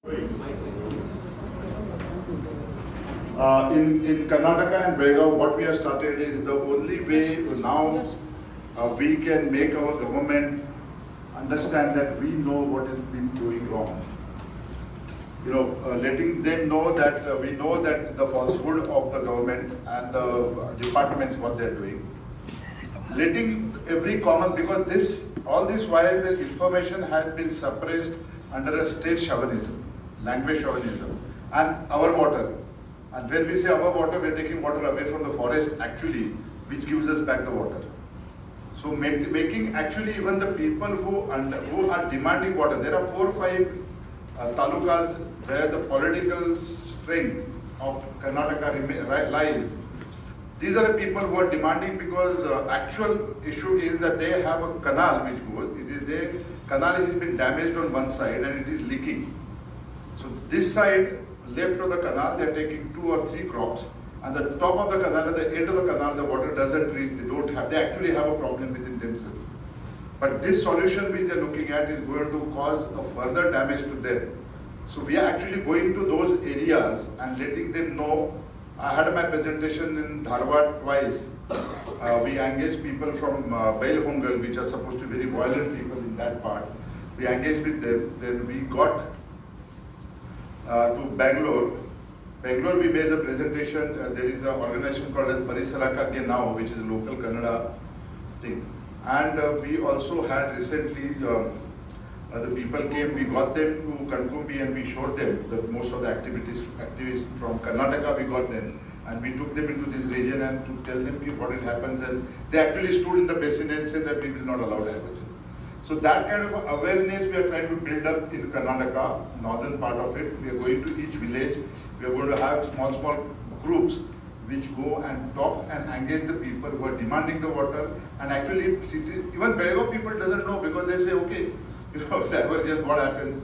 In Karnataka and Belgaum, what we have started is the only way now we can make our government understand that we know what has been going wrong. Letting them know that we know that the falsehood of the government and the departments, what they're doing. Letting every common, because all this while the information has been suppressed under a state chauvinism, language chauvinism, and our water. And when we say our water, we're taking water away from the forest actually, which gives us back the water. So making actually even the people who are demanding water, there are 4 or 5 talukas where the political strength of Karnataka lies. These are the people who are demanding, because actual issue is that they have a canal which goes, the canal has been damaged on one side and it is leaking. So this side, left of the canal, they are taking 2 or 3 crops, and the top of the canal, at the end of the canal, the water doesn't reach, they actually have a problem within themselves. But this solution which they are looking at is going to cause a further damage to them. So we are actually going to those areas and letting them know. I had my presentation in Dharwad twice. We engaged people from Bailhongal, which are supposed to be very violent people in that part. We engaged with them. Then we got to Bangalore. Bangalore, we made a presentation. There is an organization called Parisaraka Ke Now, which is a local Kannada thing. And we also had recently, the people came, we got them to Kankumbi and we showed them most of the activities from Karnataka, we got them. And we took them into this region and to tell them what it happens. And they actually stood in the basin and said that we will not allow diversion. So that kind of awareness we are trying to build up in Karnataka, northern part of it. We are going to each village. We are going to have small groups which go and talk and engage the people who are demanding the water. And actually, even Belgaum people doesn't know, because they say, okay, diversion, what happens?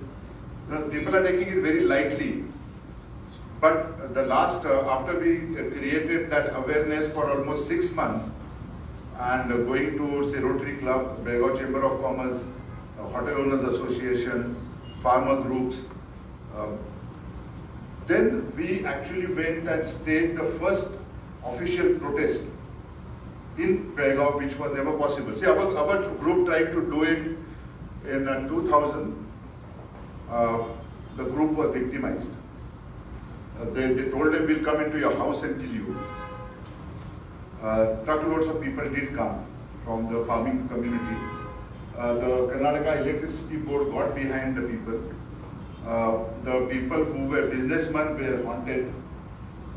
People are taking it very lightly. But the last, after we created that awareness for almost 6 months, and going to, say, Rotary Club, Belgaum Chamber of Commerce, Hotel Owners Association, farmer groups. Then we actually went and staged the first official protest in Belgaum, which was never possible. See, our group tried to do it in 2000. The group was victimized. They told them, we'll come into your house and kill you. Truckloads of people did come from the farming community. The Karnataka Electricity Board got behind the people. The people who were businessmen were haunted.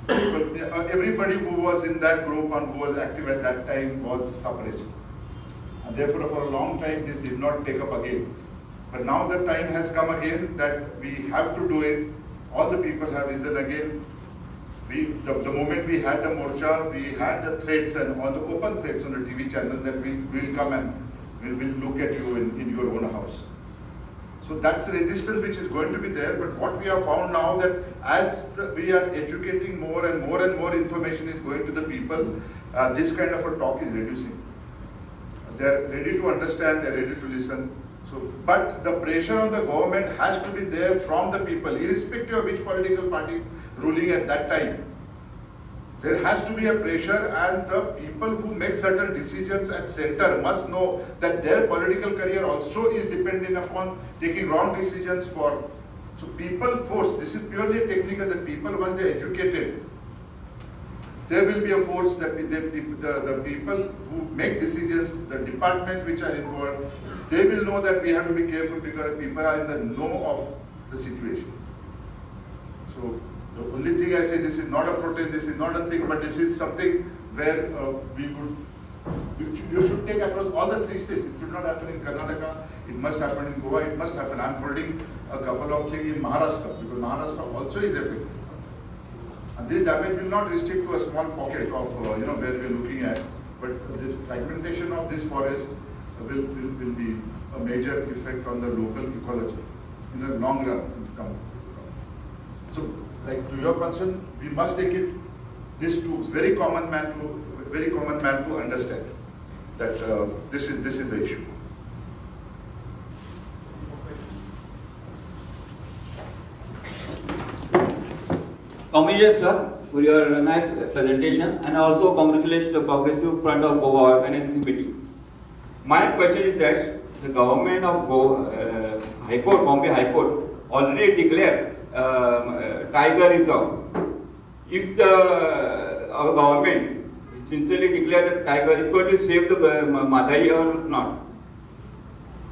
Everybody who was in that group and who was active at that time was suppressed. And therefore, for a long time, this did not take up again. But now the time has come again that we have to do it. All the people have risen again. The moment we had the morcha, we had the threats and all the open threats on the TV channels that we will come and we will look at you in your own house. So that's the resistance which is going to be there. But what we have found now, that as we are educating more and more information is going to the people, this kind of a talk is reducing. They are ready to understand, they are ready to listen. So, but the pressure on the government has to be there from the people, irrespective of which political party ruling at that time. There has to be a pressure, and the people who make certain decisions at center must know that their political career also is dependent upon taking wrong decisions for. So people force, this is purely technical, that people, once they are educated, there will be a force that the people who make decisions, the departments which are involved, they will know that we have to be careful, because people are in the know of the situation. So the only thing I say, this is not a protest, this is not a thing, but this is something where you should take across all the 3 states. It should not happen in Karnataka, it must happen in Goa, it must happen. I'm holding a couple of things in Maharashtra, because Maharashtra also is affected. And this damage will not restrict to a small pocket of where we are looking at, but this fragmentation of this forest will be a major effect on the local ecology in the long run. So, like to your concern, we must take this to very common man to understand that this is the issue. Congratulations, sir, for your nice presentation, and also congratulations to the Progressive Front of Goa organizing meeting. My question is that the government of High Court, Bombay High Court, already declared tiger reserve. If our government sincerely declared that tiger is going to save the Mhadei or not,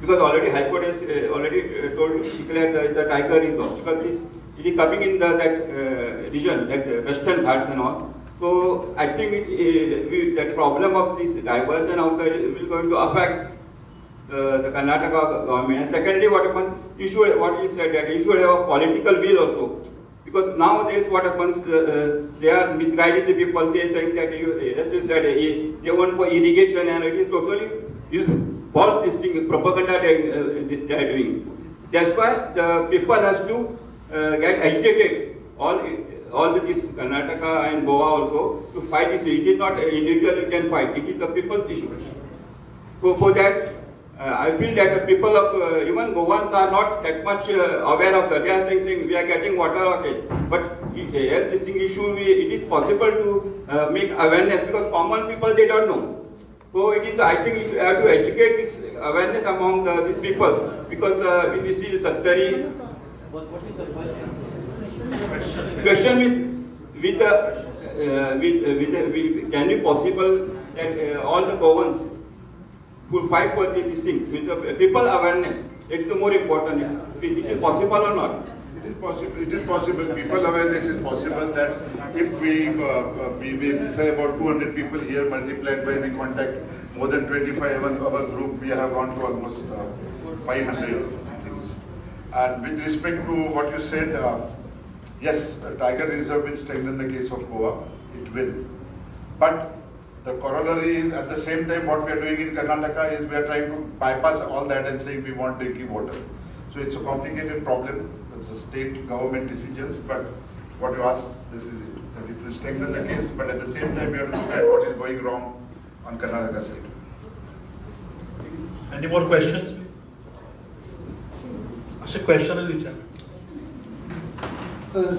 because already High Court has already declared the tiger reserve, because it is coming in that region, that Western Ghats and all. So I think that problem of this diversion of the will going to affect the Karnataka government. And secondly, what happens? You said that you should have a political will also, because nowadays what happens? They are misguiding the people. They are saying that as you said, they want for irrigation, and it is totally false distinct propaganda they are doing. That's why the people has to get agitated. All this Karnataka and Goa also to fight this. It is not individual you can fight. It is the people's issue. So for that, I feel that the people of even Goans are not that much aware of that. They are saying we are getting water, okay. But this thing issue, it is possible to make awareness, because common people they don't know. So it is. I think we should have to educate this awareness among these people, because if we see the Sattari. Question is, can it possible that all the Goans will fight for this thing with the people awareness? It's the more important. It is possible or not? It is possible. It is possible. People awareness is possible. That if we say about 200 people here multiplied by we contact more than 25 even our group, we have gone to almost 500 things. And with respect to what you said, yes, Tiger Reserve will strengthen the case of Goa. It will. But the corollary is at the same time what we are doing in Karnataka is we are trying to bypass all that and saying we want drinking water. So it's a complicated problem. It's a state government decisions. But what you asked, this is it. That it will strengthen the case, but at the same time we have to look at what is going wrong on Karnataka side. Any more questions? Ask a question in the chat.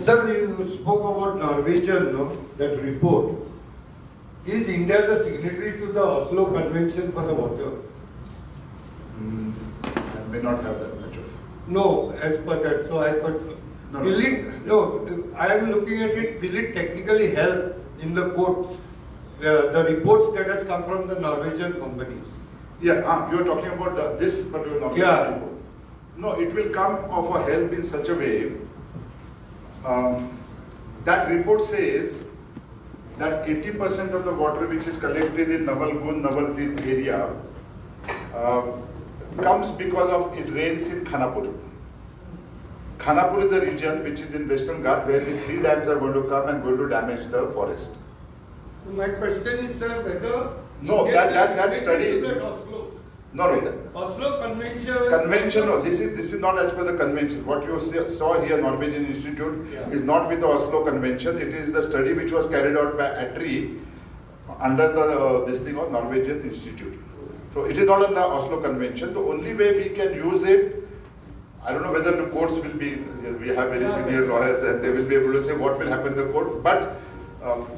Sir, you spoke about Norwegian, no? That report. Is India the signatory to the Oslo Convention for the water? I may not have that much of. No, as per that. So I thought, I am looking at it, will it technically help in the courts? The reports that has come from the Norwegian companies. Yeah, you are talking about this particular Norwegian report. No, it will come of a help in such a way. That report says that 80% of the water which is collected in Navalgund, Navaltit area comes because of it rains in Khanapur. Khanapur is a region which is in Western Ghat where the 3 dams are going to come and going to damage the forest. My question is, sir, whether that study. No, Oslo Convention. No, this is not as per the convention. What you saw here, Norwegian Institute, is not with the Oslo Convention. It is the study which was carried out by ATRI under this thing of Norwegian Institute. So it is not on the Oslo Convention. The only way we can use it, I don't know whether the courts will be. We have very senior lawyers, and they will be able to say what will happen in the court. But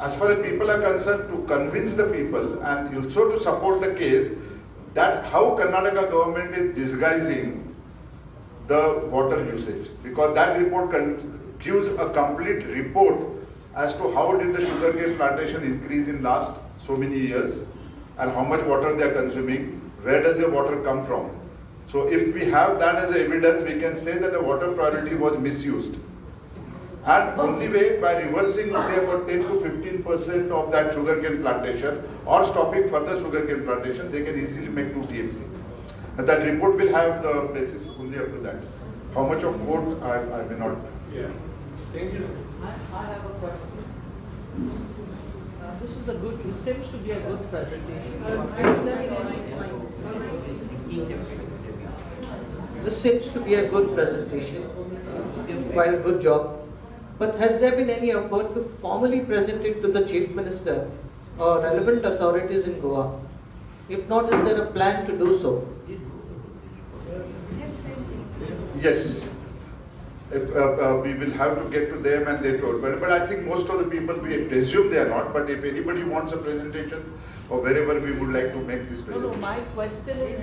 as far as people are concerned, to convince the people and also to support the case, that how Karnataka government is disguising the water usage, because that report gives a complete report as to how did the sugarcane plantation increase in last so many years and how much water they are consuming, where does the water come from. So if we have that as evidence, we can say that the water priority was misused. And only way by reversing say about 10 to 15% of that sugarcane plantation or stopping further sugarcane plantation, they can easily make 2 TMC. And that report will have the basis only up to that. How much of code, I may not. Yeah. Thank you. I have a question. This seems to be a good presentation. This seems to be a good presentation. Quite a good job. But has there been any effort to formally present it to the Chief Minister or relevant authorities in Goa? If not, is there a plan to do so? Yes. If we will have to get to them and they told, but I think most of the people, we presume they are not, but if anybody wants a presentation or wherever we would like to make this No, presentation. my question is,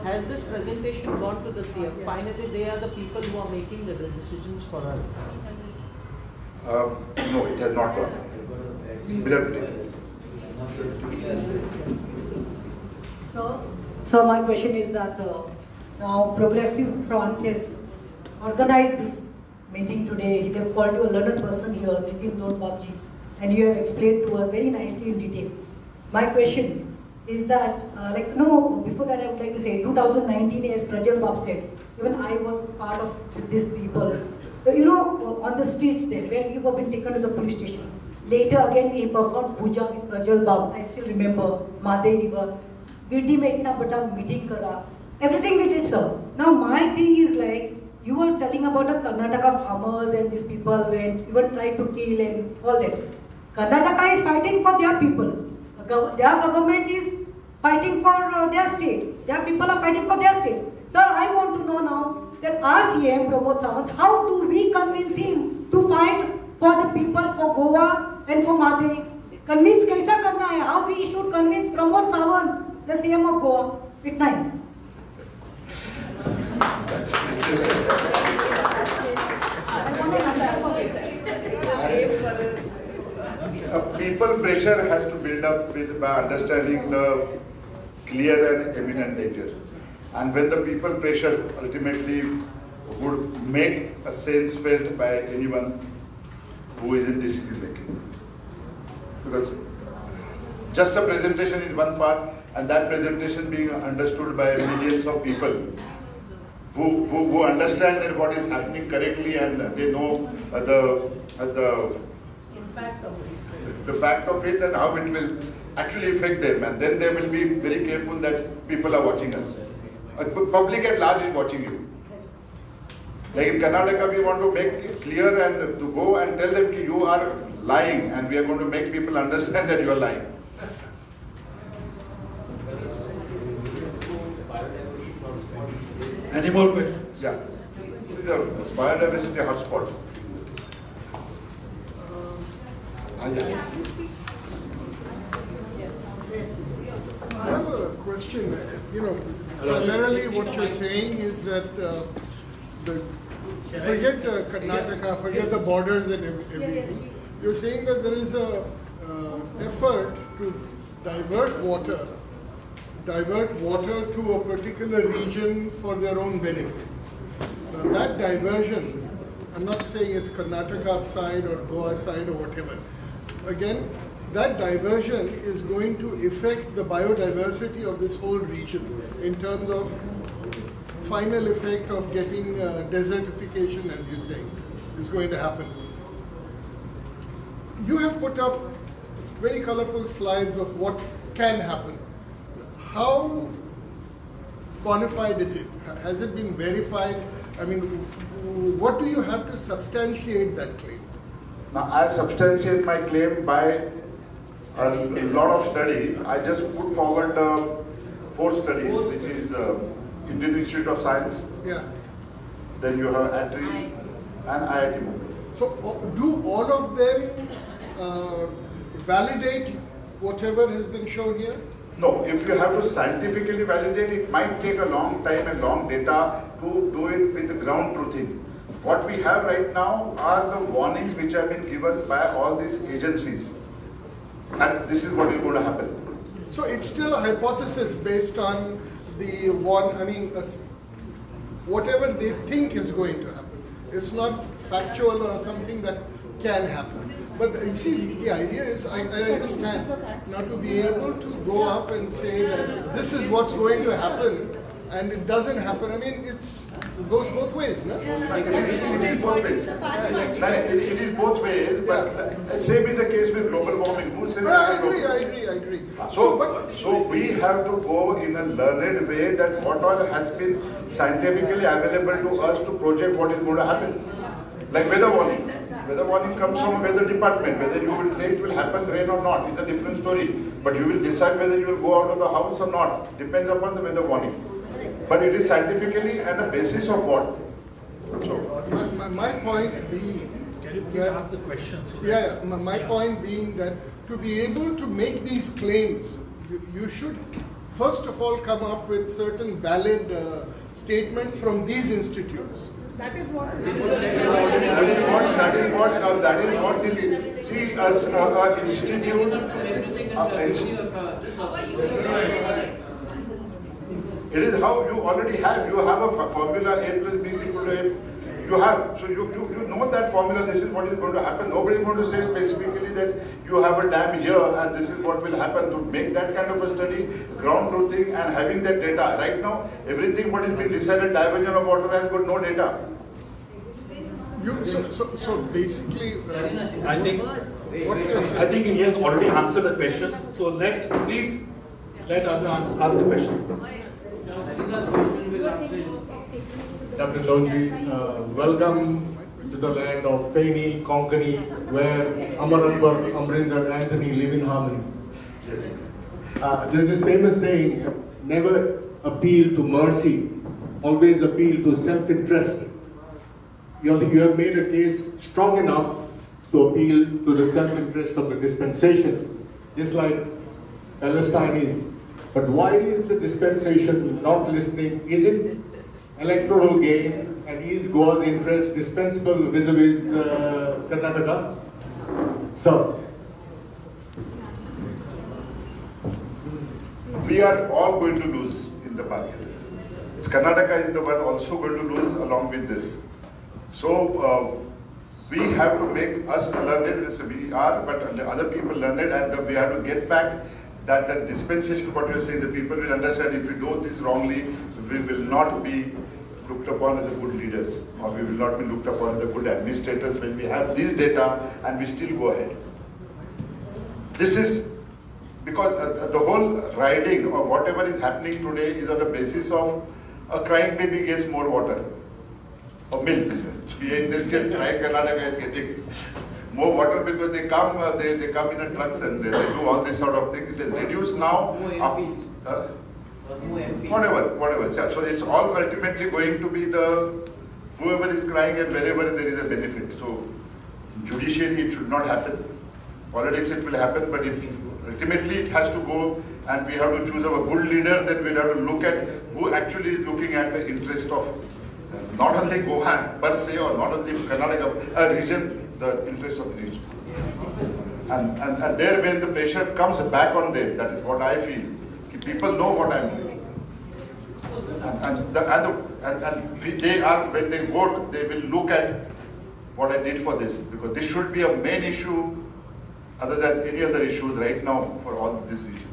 has this presentation gone to the CM? Finally, they are the people who are making the decisions for us. No, it has not gone. So my question is that now Progressive Front has organized this meeting today. They have called you a learned person here, Nitin, Dhond, and you have explained to us very nicely in detail. My question is that, before that I would like to say, 2019, as Prajal Bab said, even I was part of these people. So, on the streets there, where we were being taken to the police station. Later again, we performed puja with Prajal Bab. I still remember Mhadei river. Vidhi mein itna bada meeting kara. Everything we did, sir. Now my thing is like, you were telling about the Karnataka farmers and these people went, even tried to kill and all that. Karnataka is fighting for their people. Their government is fighting for their state. Their people are fighting for their state. Sir, I want to know now that our CM Pramod Sawant, how do we convince him to fight for the people, for Goa and for Mhadei? Convince kaisa karna hai? How we should convince Pramod Sawant, the CM of Goa? With time. People pressure has to build up by understanding the clear and imminent danger. And when the people pressure ultimately would make a sense felt by anyone who is in decision making. Because just a presentation is one part, and that presentation being understood by millions of people who understand that what is happening correctly and they know the fact of it and how it will actually affect them, and then they will be very careful that people are watching us. Public at large is watching you. Like in Karnataka, we want to make it clear and to go and tell them that you are lying, and we are going to make people understand that you are lying. Any more questions? Yeah. This is a biodiversity hotspot. I have a question. Primarily what you're saying is that forget Karnataka, forget the borders and everything. You're saying that there is a effort to divert water to a particular region for their own benefit. Now that diversion, I'm not saying it's Karnataka side or Goa side or whatever. Again, that diversion is going to affect the biodiversity of this whole region in terms of final effect of getting desertification, as you say, is going to happen. You have put up very colorful slides of what can happen. How quantified is it? Has it been verified? I mean, what do you have to substantiate that claim? Now, I substantiate my claim by a lot of study. I just put forward 4 studies, which is Indian Institute of Science. Yeah. Then you have ATRI and IIT Mumbai. So, do all of them validate whatever has been shown here? No, if you have to scientifically validate, it might take a long time and long data to do it with the ground truthing. What we have right now are the warnings which have been given by all these agencies. And this is what is going to happen. So it's still a hypothesis based on the one, whatever they think is going to happen. It's not factual or something that can happen. But you see, the idea is, I understand, not to be able to go up and say that this is what's going to happen, and it doesn't happen. I mean, it goes both ways, no? It is both ways. It is both ways, but same is the case with global warming. Who says I agree. So we have to go in a learned way that what all has been scientifically available to us to project what is going to happen. Like weather warning. Weather warning comes from a weather department. Whether you will say it will happen, rain or not, it's a different story. But you will decide whether you will go out of the house or not. Depends upon the weather warning. But it is scientifically and the basis of what? So, my point being. Can you please ask the question? So that Yeah, my point being that to be able to make these claims, you should first of all come up with certain valid statements from these institutes. That is what. That is what this, see, as an institute, it is how you already have a formula, A plus B is equal to A. You have, so you know that formula, this is what is going to happen. Nobody is going to say specifically that you have a dam here and this is what will happen. To make that kind of a study, ground truthing and having that data. Right now, everything what is being decided, diversion of water has got no data. So basically, I think he has already answered the question. So please let others ask the question. Dr. Dhond, welcome to the land of Feni, Konkani, where Amar Akbar, Amrinder, Anthony live in harmony. There's this famous saying, never appeal to mercy, always appeal to self-interest. You have made a case strong enough to appeal to the self-interest of the dispensation, just like Palestine is. But why is the dispensation not listening? Is it electoral gain, and is Goa's interest dispensable vis-a-vis Karnataka? So, we are all going to lose in the bargain. Karnataka is the one also going to lose along with this. So we have to make us learned, this we are, but other people learned, and we have to get back that dispensation, what you are saying, the people will understand if we do this wrongly, we will not be looked upon as the good leaders, or we will not be looked upon as the good administrators when we have this data and we still go ahead. This is because the whole riding or whatever is happening today is on the basis of a crying baby gets more water or milk. In this case, crying Karnataka is getting more water because they come in a trucks and they do all this sort of thing. It is reduced now. Whatever. So it's all ultimately going to be whoever is crying and wherever there is a benefit. So judiciary it should not happen. Politics it will happen, but if ultimately it has to go and we have to choose our good leader, then we'll have to look at who actually is looking at the interest of not only Goan per se or not only Karnataka, a region, the interest of the region. And there when the pressure comes back on them, that is what I feel. People know what I'm doing. When they vote, they will look at what I did for this, because this should be a main issue other than any other issues right now for all this region.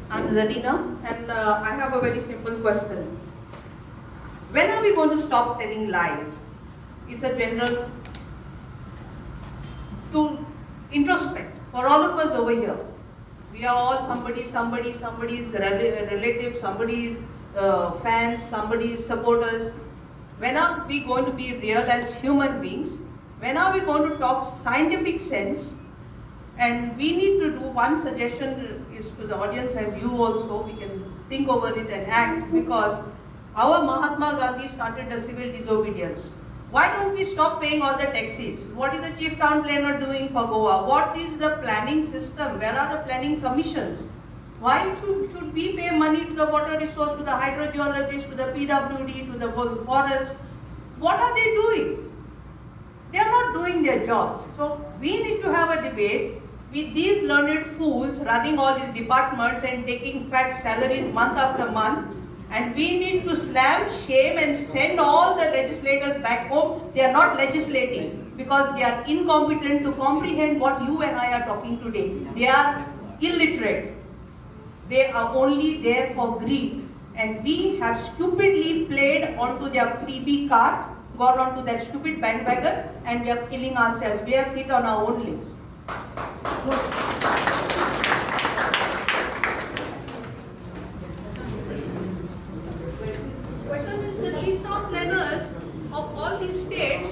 I'm Zarina, and I have a very simple question. When are we going to stop telling lies? It's a general to introspect for all of us over here. We are all somebody's relative, somebody's fans, somebody's supporters. When are we going to be real as human beings? When are we going to talk scientific sense? And we need to do one suggestion is to the audience and you also, we can think over it and act, because our Mahatma Gandhi started a civil disobedience. Why don't we stop paying all the taxes? What is the chief town planner doing for Goa? What is the planning system? Where are the planning commissions? Why should we pay money to the water resource, to the hydrogeologist, to the PWD, to the forest? What are they doing? They are not doing their jobs. So we need to have a debate with these learned fools running all these departments and taking fat salaries month after month. And we need to slam, shame and send all the legislators back home. They are not legislating because they are incompetent to comprehend what you and I are talking today. They are illiterate. They are only there for greed. And we have stupidly played onto their freebie card, gone onto that stupid bandwagon, and we are killing ourselves. We have hit on our own limbs. Question is, the chief town planners of all these states,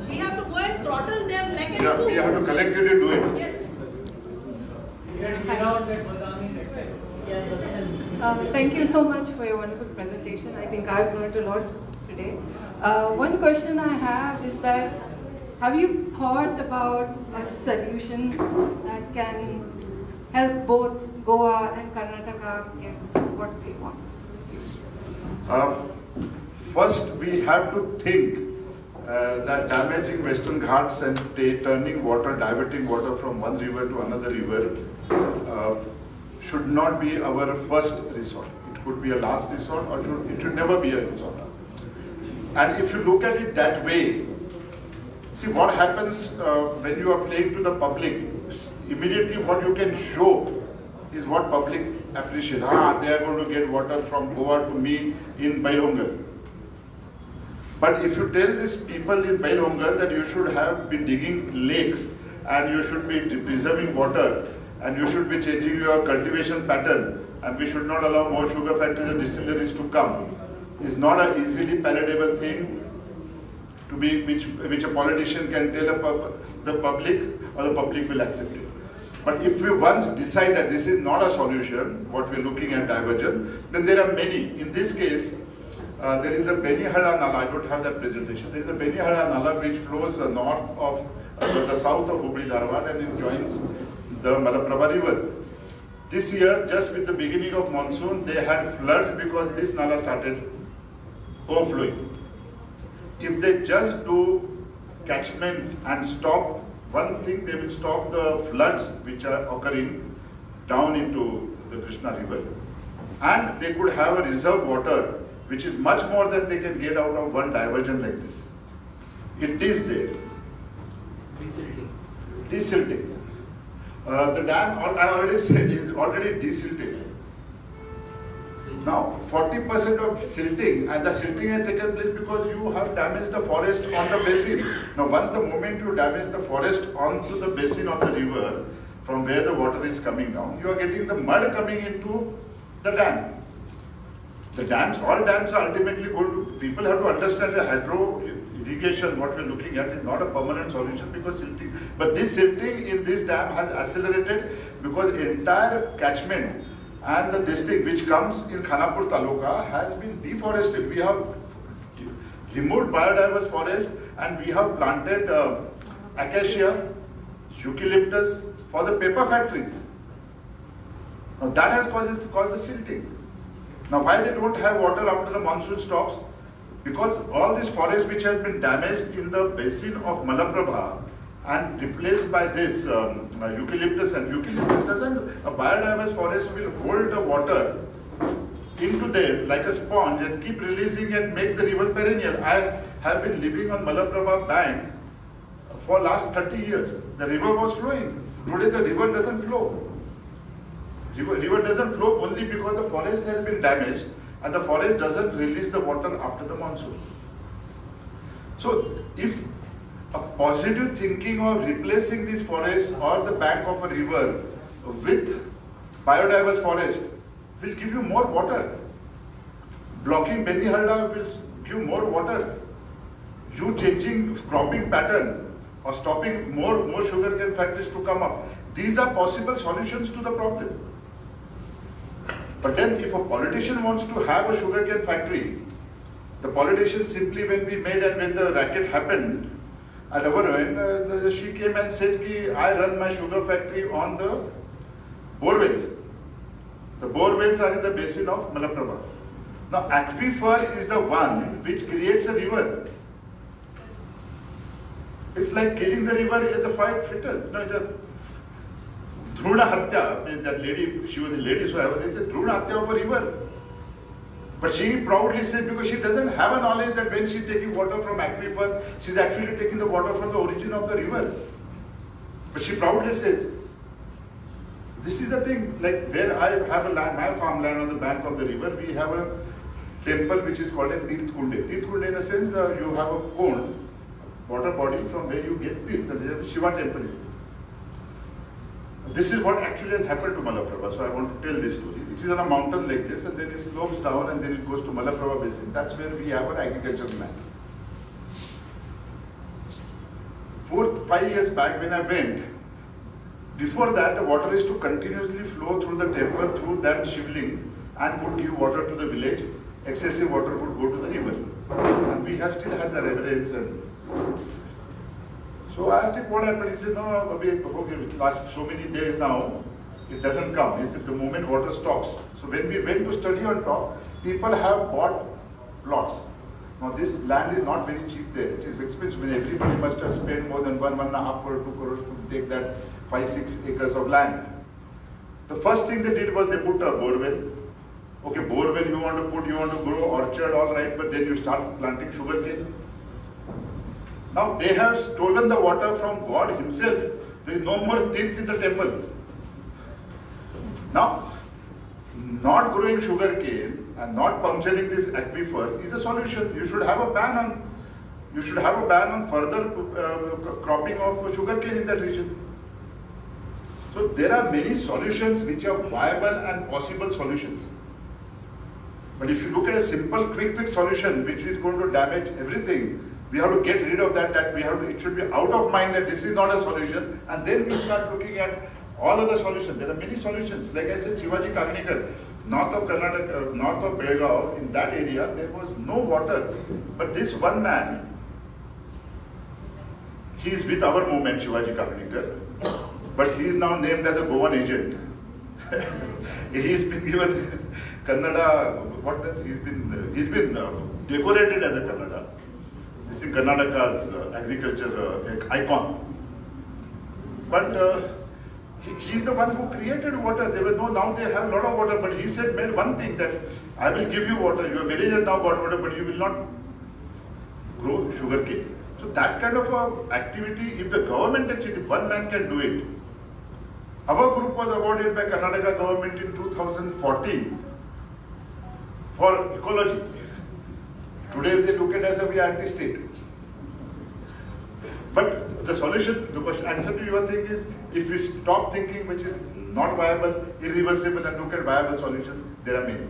we have to go and throttle them like an Yeah, we have to collectively do it. Yes. Thank you so much for your wonderful presentation. I think I've learned a lot today. One question I have is that, have you thought about a solution that can help both Goa and Karnataka get what they want? Yes. First, we have to think that damaging Western Ghats and turning water, diverting water from one river to another river should not be our first resort. It could be a last resort, or it should never be a resort. And if you look at it that way, see what happens when you are playing to the public. Immediately what you can show is what public appreciate. They are going to get water from Goa to me in Bailongal. But if you tell these people in Bailongal that you should have been digging lakes and you should be preserving water and you should be changing your cultivation pattern and we should not allow more sugar factories and distilleries to come, is not an easily palatable thing to be which a politician can tell the public, or the public will accept it. But if we once decide that this is not a solution, what we are looking at diversion, then there are many. In this case, there is a Benihara Nala, I don't have that presentation, there is a Benihara Nala which flows north of, the south of Hubli Dharwad and it joins the Malaprabha river. This year, just with the beginning of monsoon, they had floods because this Nala started overflowing. If they just do catchment and stop, one thing, they will stop the floods which are occurring down into the Krishna river. And they could have a reserve water which is much more than they can get out of one diversion like this. It is there. Desilting. Desilting. The dam, I already said, is already desilted. Now, 40% of silting, and the silting has taken place because you have damaged the forest on the basin. Now, once the moment you damage the forest onto the basin of the river, from where the water is coming down, you are getting the mud coming into the dam. The dams, all dams are ultimately going to, people have to understand the hydro irrigation, what we are looking at is not a permanent solution because silting. But this silting in this dam has accelerated because entire catchment and this thing which comes in Khanapur Taluka has been deforested. We have removed biodiverse forest and we have planted acacia, eucalyptus for the paper factories. Now that has caused the silting. Now why they don't have water after the monsoon stops? Because all this forest which has been damaged in the basin of Malaprabha and replaced by this eucalyptus, and eucalyptus doesn't, a biodiverse forest will hold the water into them like a sponge and keep releasing and make the river perennial. I have been living on Malaprabha bank for last 30 years. The river was flowing. Today the river doesn't flow. River doesn't flow only because the forest has been damaged and the forest doesn't release the water after the monsoon. So if a positive thinking of replacing this forest or the bank of a river with biodiverse forest will give you more water. Blocking Benihalda will give more water. You changing cropping pattern or stopping more sugarcane factories to come up. These are possible solutions to the problem. But then if a politician wants to have a sugarcane factory, the politician simply when the racket happened, she came and said, I run my sugar factory on the borewells. The borewells are in the basin of Malaprabha. Now aquifer is the one which creates a river. It's like killing the river as a fighter. No, Druna Hatya, that lady, she was a lady, so I was saying, Druna Hatya of a river. But she proudly says, because she doesn't have a knowledge that when she's taking water from aquifer, she's actually taking the water from the origin of the river. But she proudly says, this is the thing, like where I have a land, my farmland on the bank of the river, we have a temple which is called a Tirth Kunde. Tirth Kunde in a sense, you have a pond, water body from where you get Tirth, and the Shiva temple is there. This is what actually has happened to Malaprabha, so I want to tell this story. It is on a mountain like this, and then it slopes down, and then it goes to Malaprabha basin. That's where we have an agricultural land. 4-5 years back when I went, before that the water is to continuously flow through the temple, through that shivling, and would give water to the village. Excessive water would go to the river. And we have still had the reverence. And so I asked him what happened. He said, no, okay, it lasts so many days now, it doesn't come. He said, the moment water stops. So when we went to study on top, people have bought plots. Now this land is not very cheap there. It is expensive. Everybody must have spent more than 1.5 crore, 2 crores to take that 5-6 acres of land. The first thing they did was they put a borewell. Okay, borewell you want to grow orchard, all right, but then you start planting sugarcane. Now they have stolen the water from God himself. There is no more tirth in the temple. Now, not growing sugarcane and not puncturing this aquifer is a solution. You should have a ban on further cropping of sugarcane in that region. So there are many solutions which are viable and possible solutions. But if you look at a simple quick fix solution which is going to damage everything, we have to get rid of that, it should be out of mind that this is not a solution, and then we start looking at all other solutions. There are many solutions. Like I said, Shivaji Kagnikar, north of Karnataka, north of Belgaum, in that area there was no water. But this one man, he is with our movement, Shivaji Kagnikar, but he is now named as a Goan agent. He's been given Kannada, he's been decorated as a Kannada. This is Karnataka's agriculture icon. But he's the one who created water. Now they have a lot of water, but he made one thing, that I will give you water. Your village has now got water, but you will not grow sugarcane. So that kind of activity, if the government takes it, if one man can do it. Our group was awarded by Karnataka government in 2014 for ecology. Today they look at us as we are anti-state. But the solution, the answer to your thing is, if we stop thinking which is not viable, irreversible, and look at viable solutions, there are many.